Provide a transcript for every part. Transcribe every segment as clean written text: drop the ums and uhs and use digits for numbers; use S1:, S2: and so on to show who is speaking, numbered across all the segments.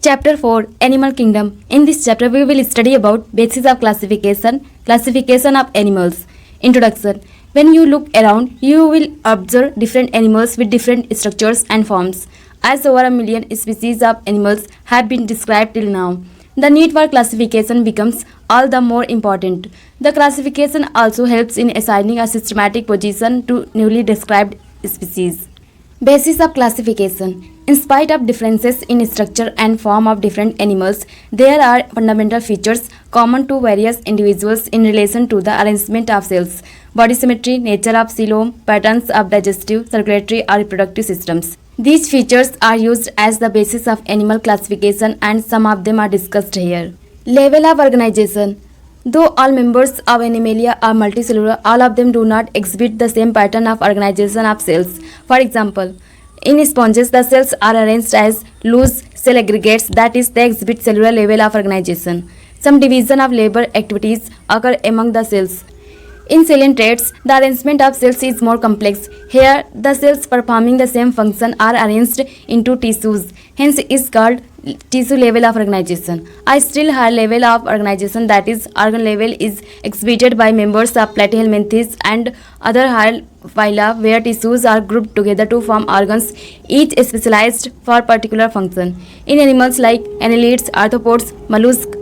S1: Chapter 4 Animal Kingdom. In this chapter, we will study about basis of classification, classification of animals. Introduction. When you look around, you will observe different animals with different structures and forms. As over a million species of animals have been described till now, the need for classification becomes all the more important. The classification also helps in assigning a systematic position to newly described species. Basis of classification. In spite of differences in structure and form of different animals, there are fundamental features common to various individuals in relation to the arrangement of cells, body symmetry, nature of coelom, patterns of digestive, circulatory or reproductive systems. These features are used as the basis of animal classification and some of them are discussed here. Level of organization. Though all members of Animalia are multicellular, all of them do not exhibit the same pattern of organization of cells. For example, in sponges, the cells are arranged as loose cell aggregates, that is, they exhibit cellular level of organization. Some division of labor activities occur among the cells. In coelentrates, the arrangement of cells is more complex. Here, the cells performing the same function are arranged into tissues, hence is called tissue level of organization. A still higher level of organization, that is organ level, is exhibited by members of Platyhelminthes and other higher phyla where tissues are grouped together to form organs, each specialized for particular function. In animals like annelids, arthropods, mollusks,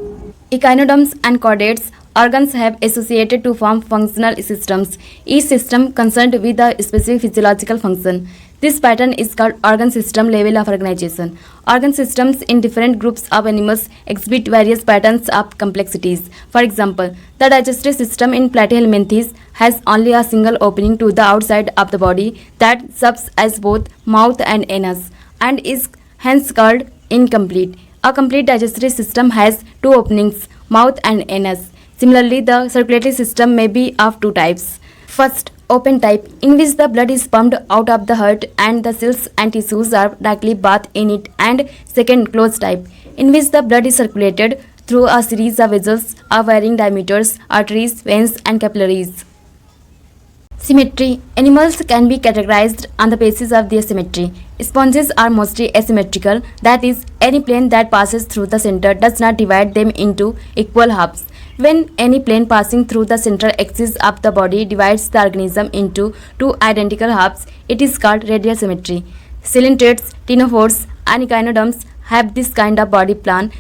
S1: echinoderms and chordates, organs have associated to form functional systems, each system concerned with a specific physiological function. This pattern is called organ system level of organization. Organ systems in different groups of animals exhibit various patterns of complexities. For example, the digestive system in Platyhelminthes has only a single opening to the outside of the body that serves as both mouth and anus and is hence called incomplete. A complete digestive system has two openings, mouth and anus. Similarly, the circulatory system may be of two types. First, open type, in which the blood is pumped out of the heart and the cells and tissues are directly bathed in it, and second, closed type, in which the blood is circulated through a series of vessels of varying diameters, arteries, veins and capillaries. Symmetry. Animals can be categorized on the basis of their symmetry. Sponges are mostly asymmetrical, that is, any plane that passes through the center does not divide them into equal halves. When any plane passing through the central axis of the body divides the organism into two identical halves, it is called radial symmetry. Coelentrates, ctenophores, and echinoderms have this kind of body plan.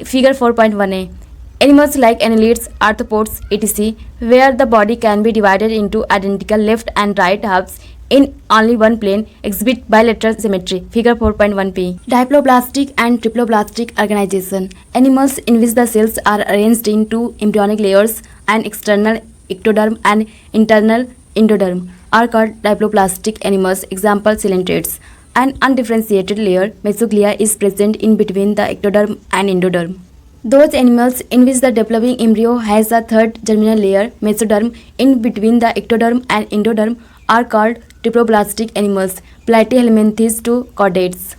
S1: Figure 4.1a. Animals like annelids, arthropods, etc., where the body can be divided into identical left and right halves in only one plane, exhibit bilateral symmetry. Figure 4.1p. Diploblastic and triploblastic organization. Animals in which the cells are arranged in two embryonic layers, an external ectoderm and internal endoderm, are called diploblastic animals. Example, coelentrates. An undifferentiated layer, mesoglia, is present in between the ectoderm and endoderm. Those animals in which the developing embryo has a third germinal layer, mesoderm, in between the ectoderm and endoderm are called triploblastic animals. Platyhelminthes to chordates.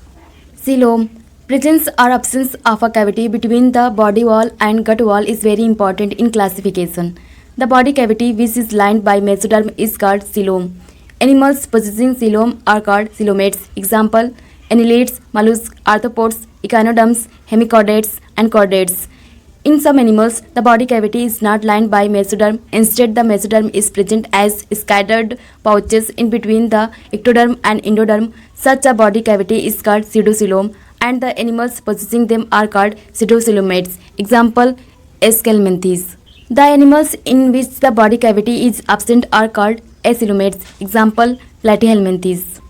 S1: Coelom. Presence or absence of a cavity between the body wall and gut wall is very important in classification. The body cavity which is lined by mesoderm is called coelom. Animals possessing coelom are called coelomates. Example, annelids, mollusks, arthropods, echinoderms, hemichordates and chordates. In some animals, the body cavity is not lined by mesoderm. Instead, the mesoderm is present as scattered pouches in between the ectoderm and endoderm. Such a body cavity is called pseudocoelom, and the animals possessing them are called pseudocoelomates. Example, Aschelminthes. The animals in which the body cavity is absent are called acoelomates. Example, Platyhelminthes.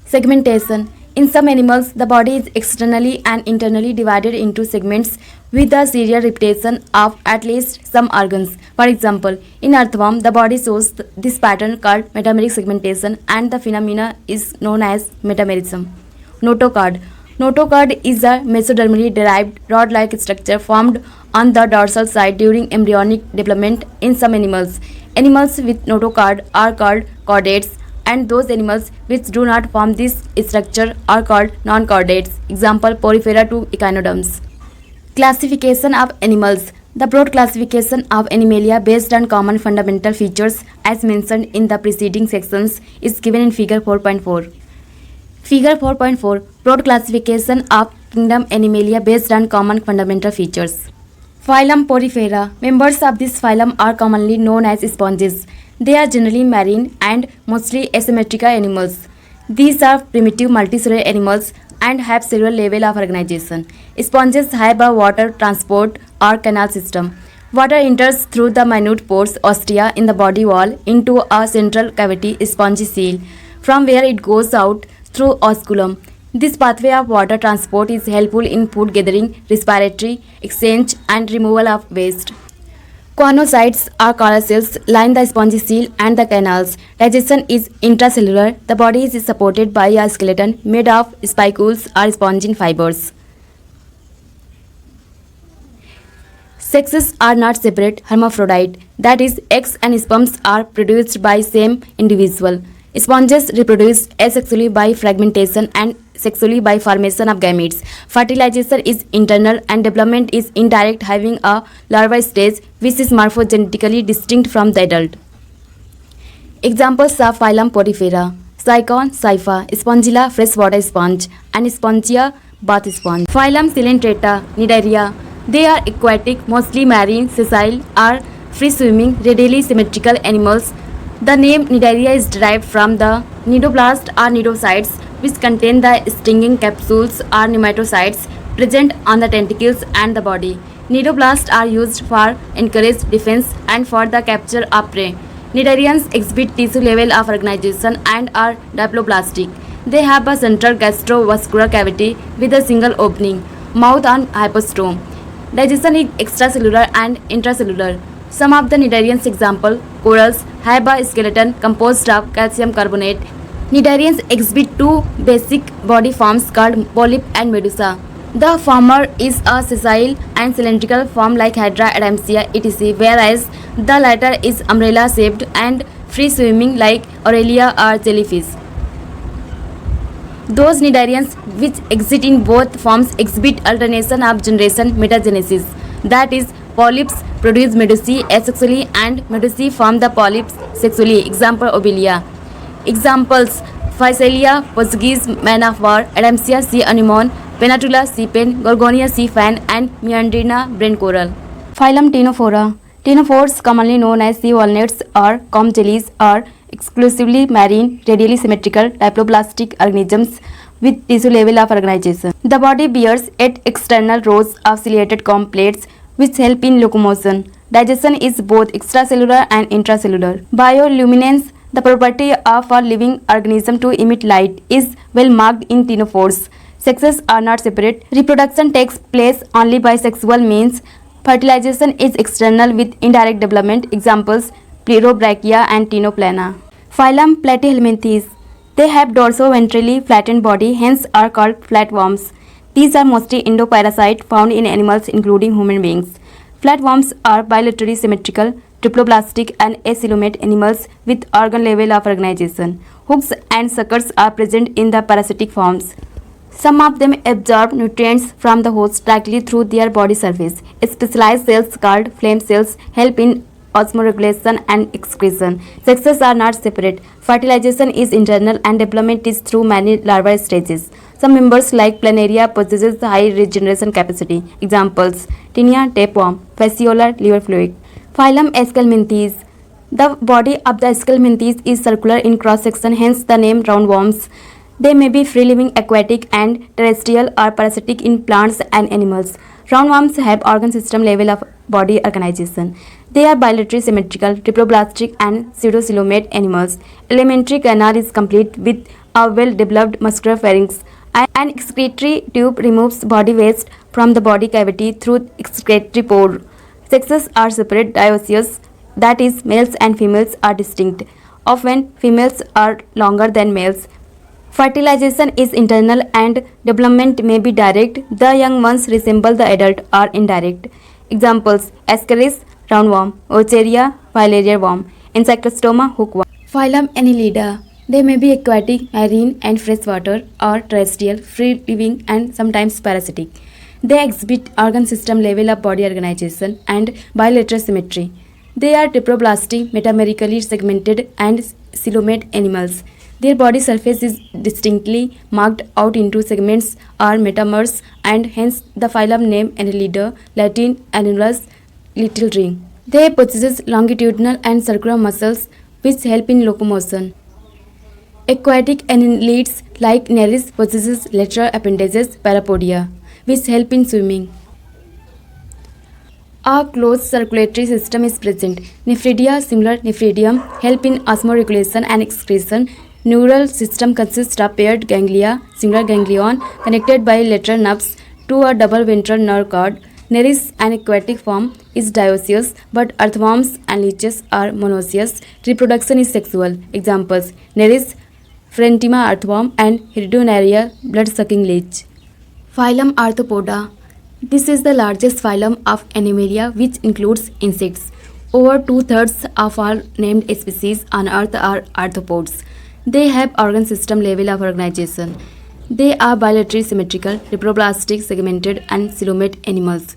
S1: Segmentation. In some animals, the body is externally and internally divided into segments with the serial repetition of at least some organs. For example, in earthworm, the body shows this pattern called metameric segmentation, and the phenomena is known as metamerism. Notochord. Notochord is a mesodermally derived rod-like structure formed on the dorsal side during embryonic development in some animals. Animals with notochord are called chordates, and those animals which do not form this structure are called non-chordates. Example, Porifera to echinoderms. Classification of animals. The broad classification of Animalia based on common fundamental features as mentioned in the preceding sections is given in Figure 4.4. Figure 4.4. Broad classification of kingdom Animalia based on common fundamental features. Phylum Porifera. Members of this phylum are commonly known as sponges. They are generally marine and mostly asymmetrical animals. These are primitive multicellular animals and have cellular level of organization. Sponges have a water transport or canal system. Water enters through the minute pores ostia in the body wall into a central cavity spongy seal, from where it goes out through osculum. This pathway of water transport is helpful in food gathering, respiratory exchange, and removal of waste. Conocytes or collar cells line the spongy seal and the canals. Digestion is intracellular. The body is supported by a skeleton made of spicules or spongin fibers. Sexes are not separate hermaphrodite, that is, eggs and sperms are produced by same individual. Sponges reproduce asexually by fragmentation and sexually by formation of gametes. Fertilization is internal and development is indirect, having a larval stage which is morphogenetically distinct from the adult. Examples of phylum Porifera: Sycon, Sypha, Spongilla, freshwater sponge, and Spongia, bath sponge. Phylum Coelenterata, Cnidaria. They are aquatic, mostly marine, sessile, or free-swimming, radially symmetrical animals. The name Cnidaria is derived from the cnidoblast or cnidocytes, which contain the stinging capsules or nematocytes present on the tentacles and the body. Cnidoblasts are used for encourage defense and for the capture of prey. Cnidarians exhibit tissue level of organization and are diploblastic. They have a central gastrovascular cavity with a single opening, mouth and hypostome. Digestion is extracellular and intracellular. Some of the cnidarians, example, corals, have a skeleton composed of calcium carbonate. Cnidarians exhibit two basic body forms called polyp and medusa. The former is a sessile and cylindrical form like Hydra, Adamsia, etc., whereas the latter is umbrella-shaped and free-swimming like Aurelia or jellyfish. Those cnidarians which exist in both forms exhibit alternation of generation metagenesis. That is, polyps produce medusae asexually and medusae form the polyps sexually. Example, Obelia. Examples: Physalia, Portuguese man of war, Adamsia sea anemone, Penatula sea pen, Gorgonia sea fan, and Meandrina brain coral. Phylum Ctenophora. Ctenophores, commonly known as sea walnuts or comb jellies, are exclusively marine, radially symmetrical, diploblastic organisms with tissue level of organization. The body bears 8 external rows of ciliated comb plates which help in locomotion. Digestion is both extracellular and intracellular. Bioluminescence, the property of a living organism to emit light, is well marked in ctenophores. Sexes are not separate. Reproduction takes place only by sexual means. Fertilization is external with indirect development. Examples: Plerobrachia and Ctenoplana. Phylum Platyhelminthes. They have dorso-ventrally flattened body, hence are called flatworms. These are mostly endoparasite found in animals including human beings. Flatworms are bilaterally symmetrical, triploblastic and acoelomate animals with organ level of organization. Hooks and suckers are present in the parasitic forms. Some of them absorb nutrients from the host directly through their body surface. Specialized cells called flame cells help in osmoregulation and excretion. Sexes are not separate. Fertilization is internal and development is through many larval stages. Some members like Planaria possesses high regeneration capacity. Examples: Tinea, tapeworm, fasciolar liver fluid. Phylum Aschelminthes. The body of the Aschelminthes is circular in cross section, hence the name roundworms. They may be free-living, aquatic, and terrestrial or parasitic in plants and animals. Roundworms have organ system level of body organization. They are bilaterally symmetrical, triploblastic, and pseudocoelomate animals. Elementary canal is complete with a well-developed muscular pharynx. An excretory tube removes body waste from the body cavity through excretory pore. Sexes are separate, dioecious, that is, males and females are distinct. Often, females are longer than males. Fertilization is internal and development may be direct. The young ones resemble the adult or indirect. Examples: Ascaris, roundworm; Ocheria, filarial worm; Insectostoma, hookworm. Phylum Annelida. They may be aquatic, marine, and freshwater, or terrestrial, free-living, and sometimes parasitic. They exhibit organ system level of body organization and bilateral symmetry. They are triploblastic, metamerically segmented, and coelomate animals. Their body surface is distinctly marked out into segments or metamers, and hence the phylum name Annelida, Latin annulus, little ring. They possess longitudinal and circular muscles which help in locomotion. Aquatic annelids like Nereis possesses lateral appendages parapodia, which help in swimming. A closed circulatory system is present. Nephridia, similar nephridium, help in osmoregulation and excretion. Neural system consists of paired ganglia, singular ganglion, connected by lateral nerves to a double ventral nerve cord. Nereis, an aquatic form, is dioecious, but earthworms and leeches are monoecious. Reproduction is sexual. Examples: Nereis, Phrenitima earthworm, and Hydronaria, blood-sucking leech. Phylum Arthropoda. This is the largest phylum of Animalia, which includes insects. Over two-thirds of all named species on Earth are arthropods. They have organ system level of organization. They are bilaterally symmetrical, reproblastic, segmented, and coelomate animals.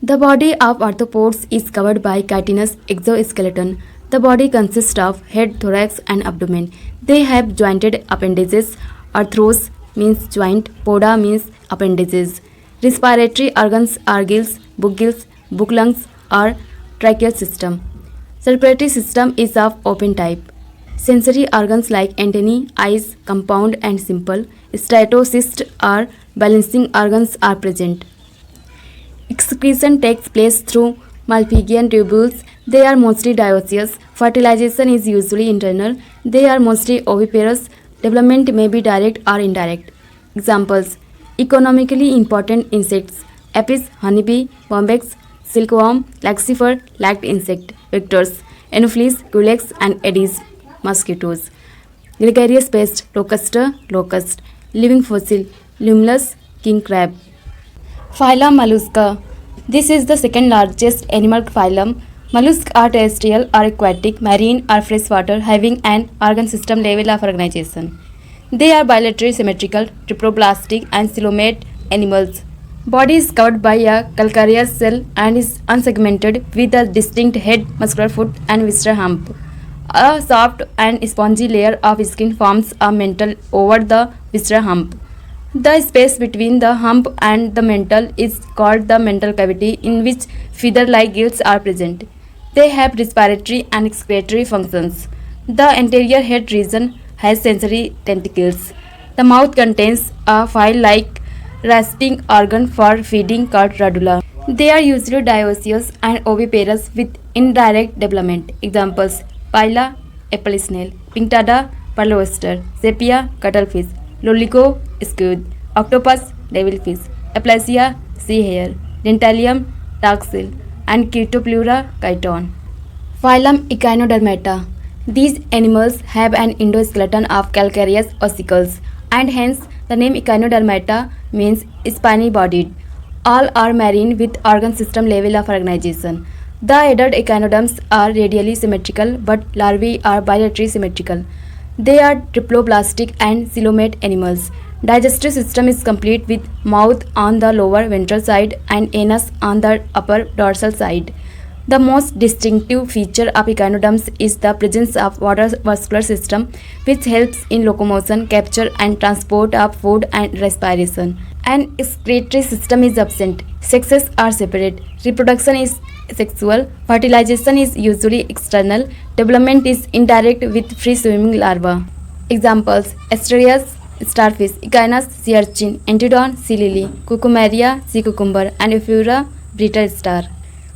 S1: The body of arthropods is covered by chitinous exoskeleton. The body consists of head, thorax, and abdomen. They have jointed appendages. Arthros means joint, poda means appendages. Respiratory organs are gills, book lungs, or tracheal system. Circulatory system is of open type. Sensory organs like antennae, eyes, compound and simple. Statocysts or balancing organs are present. Excretion takes place through Malpighian tubules. They are mostly dioecious. Fertilization is usually internal. They are mostly oviparous. Development may be direct or indirect. Examples: economically important insects: apis, honeybee, bombyx, silkworm, laxifer, lacked insect. Vectors: Anopheles, Culex, and Aedes mosquitoes. Gregarious pest: locusta, locust. Living fossil: Limulus, king crab. Phylum Mollusca. This is the second largest animal phylum. Mollusks are terrestrial or aquatic, marine or freshwater, having an organ system level of organization. They are bilaterally symmetrical, triploblastic, and coelomate animals. Body is covered by a calcareous shell and is unsegmented with a distinct head, muscular foot, and visceral hump. A soft and spongy layer of skin forms a mantle over the visceral hump. The space between the hump and the mantle is called the mantle cavity, in which feather-like gills are present. They have respiratory and excretory functions. The anterior head region has sensory tentacles. The mouth contains a file-like rasping organ for feeding called radula. They are usually dioecious and oviparous with indirect development. Examples: Pila, apple snail; Pinctada, pearl oyster; Sepia, cuttlefish; Loligo, squid; Octopus, devilfish; Aplasia, sea hare; Dentalium, dark seal; and Chitoplura, chiton. Phylum Echinodermata. These animals have an endoskeleton of calcareous ossicles, and hence the name Echinodermata means spiny-bodied. All are marine with organ system level of organization. The adult echinoderms are radially symmetrical, but larvae are bilaterally symmetrical. They are triploblastic and coelomate animals. Digestive system is complete with mouth on the lower ventral side and anus on the upper dorsal side. The most distinctive feature of echinoderms is the presence of water vascular system, which helps in locomotion, capture and transport of food and respiration. An excretory system is absent. Sexes are separate. Reproduction is sexual. Fertilization is usually external. Development is indirect with free-swimming larvae. Examples: Asterias, starfish; Echinus, sea urchin; Antedon, sea lily; Cucumaria, sea cucumber; and Ephura, brittle star.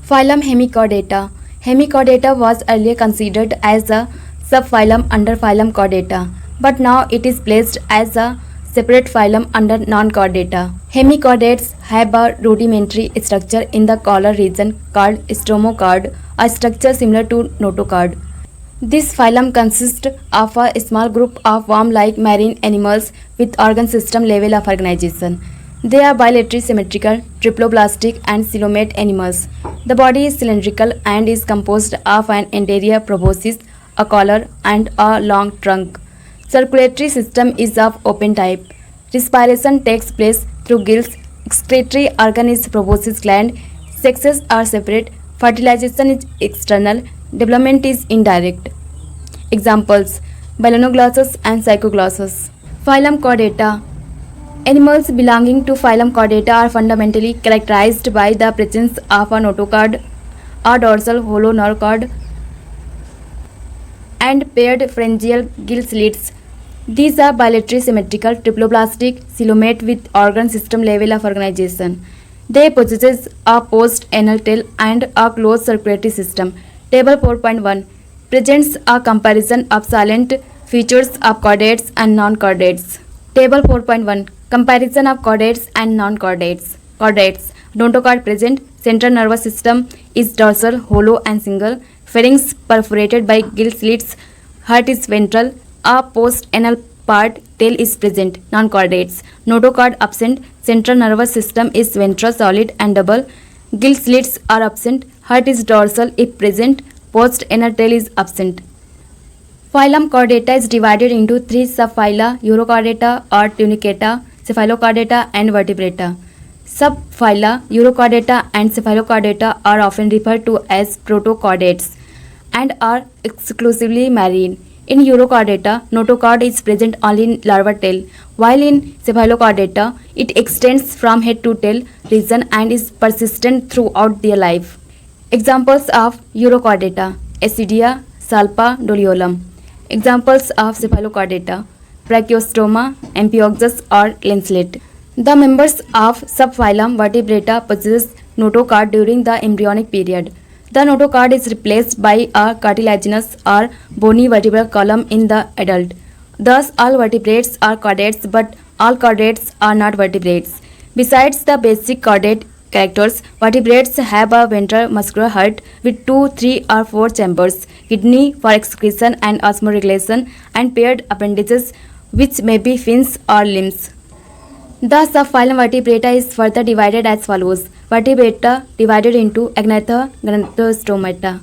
S1: Phylum Hemichordata. Hemichordata was earlier considered as a subphylum under phylum Chordata, but now it is placed as a separate phylum under non-chordata. Hemichordates have a rudimentary structure in the collar region called stromochord, a structure similar to notochord. This phylum consists of a small group of worm-like marine animals with organ system level of organization. They are bilaterally symmetrical, triploblastic, and coelomate animals. The body is cylindrical and is composed of an anterior proboscis, a collar, and a long trunk. Circulatory system is of open type. Respiration takes place through gills. Excretory organ is proboscis gland. Sexes are separate. Fertilization is external. Development is indirect. Examples: Balanoglossus and Psychoglossus. Phylum Chordata. Animals belonging to phylum Chordata are fundamentally characterized by the presence of a notochord, a dorsal hollow nerve cord, and paired pharyngeal gill slits. These are bilaterally symmetrical, triploblastic coelomate with organ system level of organization. They possess a post-anal tail and a closed circulatory system. Table 4.1 presents a comparison of salient features of chordates and non-chordates. Table 4.1 Comparison of chordates and non-chordates. Chordates. Notochord present. Central nervous system is dorsal, hollow and single. Pharynx perforated by gill slits. Heart is ventral. A post-anal part tail is present. Non-chordates. Notochord absent. Central nervous system is ventral, solid and double. Gill slits are absent. Heart is dorsal if present. Post-anal tail is absent. Phylum Chordata is divided into three subphyla: Urochordata or Tunicata, Cephalochordata and Vertebrata. Subphyla Urochordata and Cephalochordata are often referred to as protochordates and are exclusively marine. In Urochordata, notochord is present only in larval tail, while in Cephalochordata, it extends from head to tail region and is persistent throughout their life. Examples of Urochordata: Acidia, Salpa, Doliolum. Examples of Cephalochordata: Brachiostroma, Amphioxus or Lancelet. The members of subphylum Vertebrata possess notochord during the embryonic period. The notochord is replaced by a cartilaginous or bony vertebral column in the adult. Thus, all vertebrates are chordates, but all chordates are not vertebrates. Besides the basic chordate characters, vertebrates have a ventral muscular heart with 2, 3 or 4 chambers, kidney for excretion and osmoregulation, and paired appendages which may be fins or limbs. The subphylum Vertebrata is further divided as follows. Vertebrata divided into Agnatha, Gnathostomata.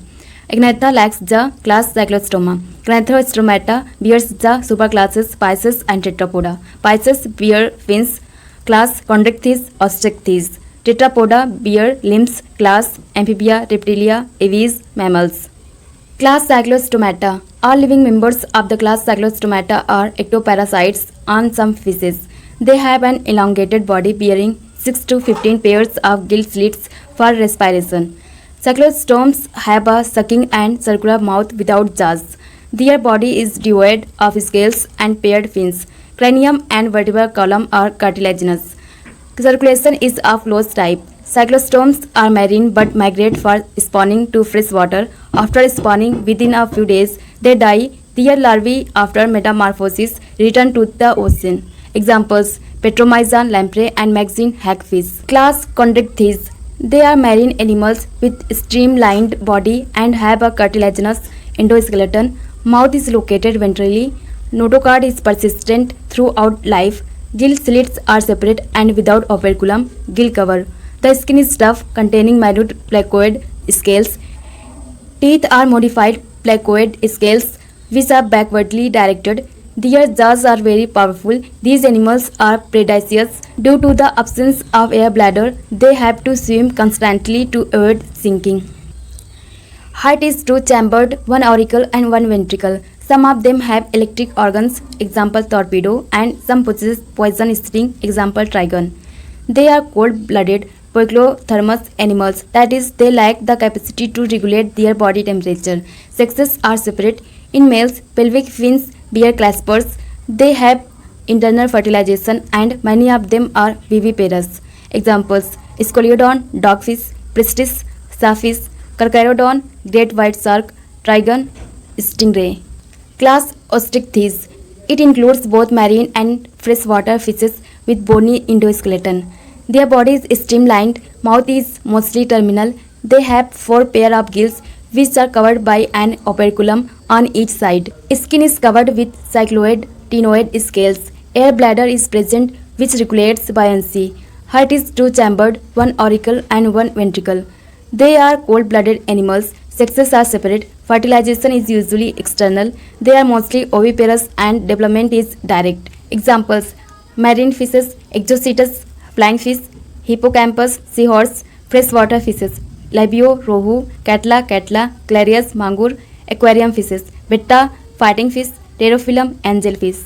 S1: Agnatha lacks the class Cyclostoma. Gnathostomata bears the superclasses Pisces and Tetrapoda. Pisces bear fins, class Chondrichthyes, Osteichthyes. Tetrapoda bear limbs, class Amphibia, Reptilia, Aves, mammals. Class Cyclostomata. All living members of the class Cyclostomata are ectoparasites on some species. They have an elongated body bearing 6 to 15 pairs of gill slits for respiration. Cyclostomes have a sucking and circular mouth without jaws. Their body is devoid of scales and paired fins. Cranium and vertebral column are cartilaginous. Circulation is of closed type. Cyclostomes are marine but migrate for spawning to fresh water. After spawning within a few days, they die. Their larvae, after metamorphosis, return to the ocean. Examples: Petromyzon lamprey and Maxine hagfish. Class Chondrichthyes. They are marine animals with streamlined body and have a cartilaginous endoskeleton. Mouth is located ventrally. Notochord is persistent throughout life. Gill slits are separate and without operculum. Gill cover. The skin is tough, containing minute placoid scales. Teeth are modified placoid scales which are backwardly directed. Their jaws are very powerful. These animals are predaceous. Due to the absence of air bladder, they have to swim constantly to avoid sinking. Heart is two-chambered, one auricle and one ventricle. Some of them have electric organs, example torpedo, and some possess poison sting, example trigon. They are cold-blooded, poikilothermous animals, that is, they lack the capacity to regulate their body temperature. Sexes are separate. In males, pelvic fins bear claspers. They have internal fertilization and many of them are viviparous. Examples: Scoliodon, dogfish, Pristis, starfish, Carcharodon, great white shark, trigon, stingray. Class Osteichthyes. It includes both marine and freshwater fishes with bony endoskeleton. Their body is streamlined, mouth is mostly terminal. They have 4 pair of gills which are covered by an operculum on each side. Skin is covered with cycloid, tenoid scales. Air bladder is present which regulates buoyancy. Heart is two-chambered, one auricle and one ventricle. They are cold-blooded animals. Sexes are separate. Fertilization is usually external. They are mostly oviparous and development is direct. Examples: marine fishes, Exocetus, flying fish, hippocampus, seahorse, freshwater fishes, labio, rohu, catla, clarias, mangur, aquarium fishes, betta, fighting fish, pterophyllum, angelfish.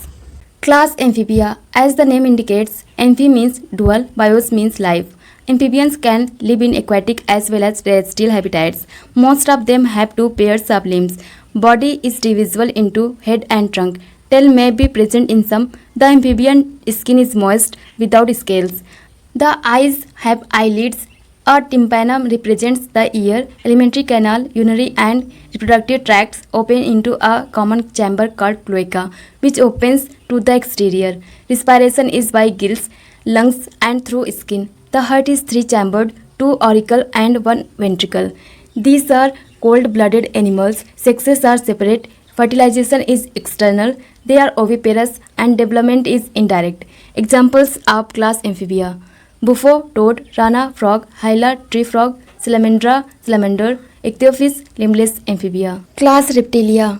S1: Class Amphibia. As the name indicates, amphi means dual, bios means life. Amphibians can live in aquatic as well as terrestrial habitats. Most of them have two pairs of limbs. Body is divisible into head and trunk. Tail may be present in some. The amphibian skin is moist without scales. The eyes have eyelids. A tympanum represents the ear. Alimentary canal, urinary and reproductive tracts open into a common chamber called cloaca, which opens to the exterior. Respiration is by gills, lungs and through skin. The heart is three-chambered, two auricle and one ventricle. These are cold-blooded animals. Sexes are separate. Fertilization is external. They are oviparous and development is indirect. Examples of class Amphibia: Bufo, toad; rana, frog; hyla, tree frog; salamandra, salamander; ichthyophis, limbless amphibia. Class Reptilia.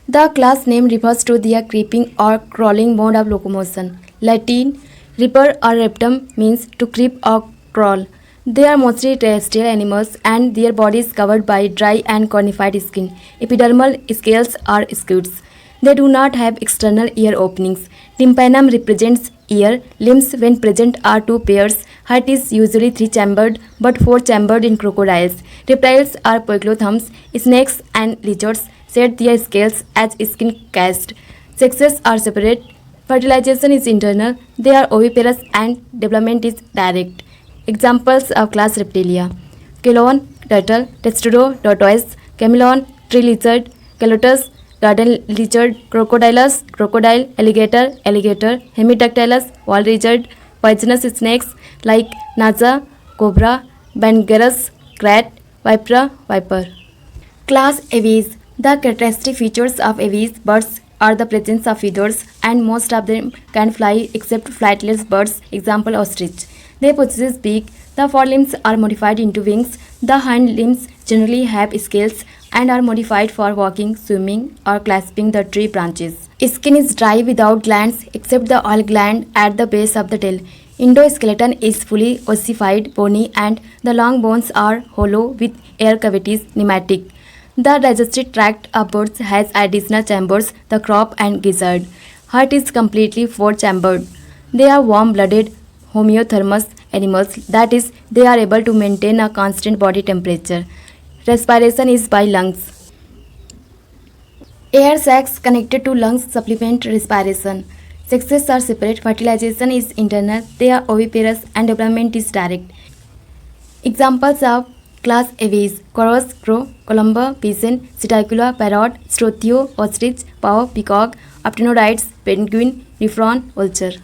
S1: The class name refers to their creeping or crawling mode of locomotion. Latin, ripper or reptum means to creep or crawl. They are mostly terrestrial animals and their body is covered by dry and cornified skin. Epidermal scales are scutes. They do not have external ear openings. Tympanum represents ear. Limbs when present are two pairs. Heart is usually three-chambered but four-chambered in crocodiles. Reptiles are poikilothms. Snakes and lizards shed their scales as skin cast. Sexes are separate. Fertilization is internal. They are oviparous and development is direct. Examples of class Reptilia: Kelon, turtle; Testudo, tortoise; Camelon, tree lizard; Calotus, garden lizard; Crocodilus, crocodile; Alligator, alligator; Hemidactylus, wall lizard; poisonous snakes like Naja, cobra; Bangerus, rat; Vipera, viper. Class Aves. The characteristic features of aves birds are the presence of feathers, and most of them can fly except flightless birds, example ostrich. They possess beak. The forelimbs are modified into wings. The hind limbs generally have scales and are modified for walking, swimming, or clasping the tree branches. Skin is dry without glands except the oil gland at the base of the tail. Endoskeleton is fully ossified, bony, and the long bones are hollow with air cavities, pneumatic. The digestive tract of birds has additional chambers, the crop and gizzard. Heart is completely four-chambered. They are warm-blooded homeothermous animals, that is, they are able to maintain a constant body temperature. Respiration is by lungs. Air sacs connected to lungs supplement respiration. Sexes are separate. Fertilization is internal. They are oviparous and development is direct. Examples of class Aves: Corvus, crow; Columba, pigeon; Psittacula, parrot; Struthio, ostrich; Pau, peacock; Aptenodytes, penguin; Nephron, vulture.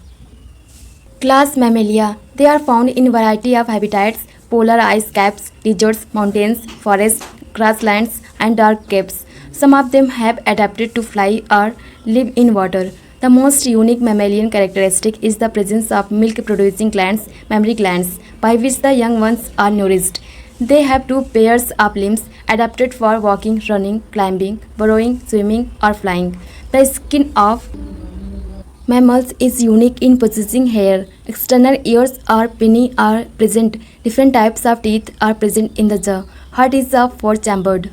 S1: Class Mammalia. They are found in variety of habitats: polar ice caps, deserts, mountains, forests, grasslands, and dark caves. Some of them have adapted to fly or live in water. The most unique mammalian characteristic is the presence of milk-producing glands, mammary glands, by which the young ones are nourished. They have two pairs of limbs adapted for walking, running, climbing, burrowing, swimming, or flying. The skin of mammals is unique in possessing hair. External ears or pinnae are present. Different types of teeth are present in the jaw. Heart is four-chambered.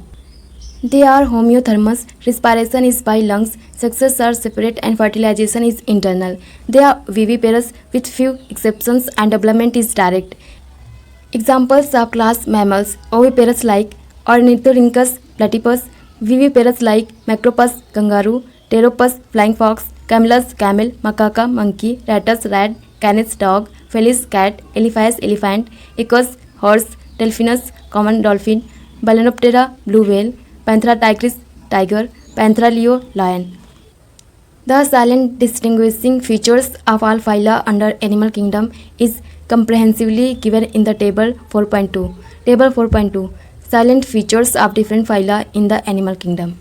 S1: They are homeothermous. Respiration is by lungs. Sexes are separate and fertilization is internal. They are viviparous with few exceptions and development is direct. Examples of class mammals: oviparous like Ornithorhynchus platypus; viviparous like Macropus kangaroo; Pteropus flying fox; Camelus camel; Macaca monkey; Ratus rat; Canis dog; Felis cat; Elephas elephant; Equus horse; Delphinus common dolphin; Balanoptera blue whale; Panthera tigris tiger; Panthera leo lion. The silent distinguishing features of all phyla under Animal Kingdom is comprehensively given in the Table 4.2. Table 4.2. Silent features of different phyla in the Animal Kingdom.